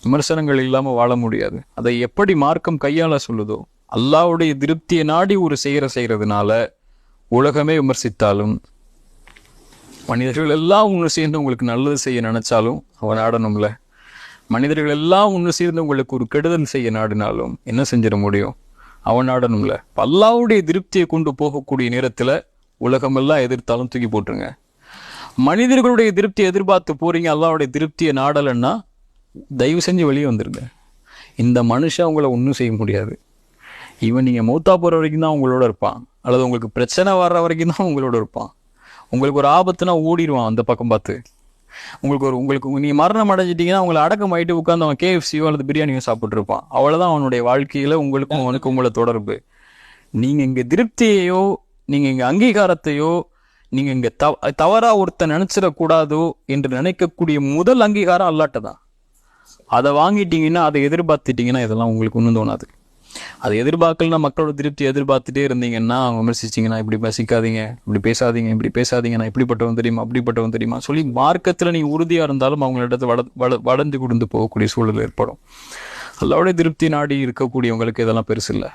விமர்சனங்கள் இல்லாமல் வாழ முடியாது. அதை எப்படி மார்க்கம் கையாள சொல்லுதோ, அல்லாஹ்வுடைய திருப்தியை நாடி ஒரு செய்கிறதுனால உலகமே விமர்சித்தாலும், மனிதர்கள் எல்லாம் ஒன்று சேர்ந்து உங்களுக்கு நல்லது செய்ய நினைச்சாலும் அவன் நாடணும்ல. மனிதர்கள் எல்லாம் ஒன்று சேர்ந்து உங்களுக்கு ஒரு கெடுதல் செய்ய நாடினாலும் என்ன செஞ்சிட முடியும்? அவன் நாடணும்ல. அல்லாஹ்வுடைய திருப்தியை கொண்டு போகக்கூடிய நேரத்தில் உலகமெல்லாம் எதிர்த்தாலும் தூக்கி போட்டுருங்க. மனிதர்களுடைய திருப்தியை எதிர்பார்த்து போறீங்க, அல்லாஹ்வுடைய திருப்தியை நாடலைன்னா தயவு செஞ்சு வெளியே வந்துருங்க. இந்த மனுஷன் உங்களை ஒன்றும் செய்ய முடியாது. இவன் நீங்கள் மௌத்தா போகிற வரைக்கும் தான் உங்களோட இருப்பான், அல்லது உங்களுக்கு பிரச்சனை வர்ற வரைக்கும் தான் உங்களோட இருப்பான். உங்களுக்கு ஒரு ஆபத்துனா ஓடிடுவான் அந்த பக்கம் பார்த்து. உங்களுக்கு நீங்கள் மரணம் அடைஞ்சிட்டிங்கன்னா உங்களை அடக்கம் ஆகிட்டு உட்காந்து அவன் KFCயோ அல்லது பிரியாணியோ சாப்பிட்ருப்பான். அவ்வளோதான் அவனுடைய வாழ்க்கையில் உங்களுக்கும் அவனுக்கும் உங்களை தொடர்பு. நீங்கள் இங்கே திருப்தியையோ, நீங்கள் இங்கே அங்கீகாரத்தையோ, நீங்கள் இங்கே தவறாக ஒருத்தன் நினச்சிடக்கூடாதோ என்று நினைக்கக்கூடிய முதல் அங்கீகாரம் அல்லாட்ட தான். அதை வாங்கிட்டீங்கன்னா, அதை எதிர்பார்த்துட்டிங்கன்னா இதெல்லாம் உங்களுக்கு ஒன்றும் தோணாது. அதை எதிர்பார்க்கலன்னா, மக்களோட திருப்தி எதிர்பார்த்துட்டே இருந்தீங்கன்னா, விமர்சிச்சிங்கன்னா, இப்படி பேசிக்காதீங்க, இப்படி பேசாதீங்க, நான் இப்படிப்பட்டவன் தெரியுமா, அப்படிப்பட்டவன் தெரியுமா சொல்லி மார்க்கத்தில் நீ உறுதியாக இருந்தாலும் அவங்களிடத்து வளர்ந்து கொடுத்து போகக்கூடிய சூழல் ஏற்படும். அல்லாஹ்வுடைய திருப்தி நாடி இருக்கக்கூடியவங்களுக்கு இதெல்லாம் பெருசு இல்லை.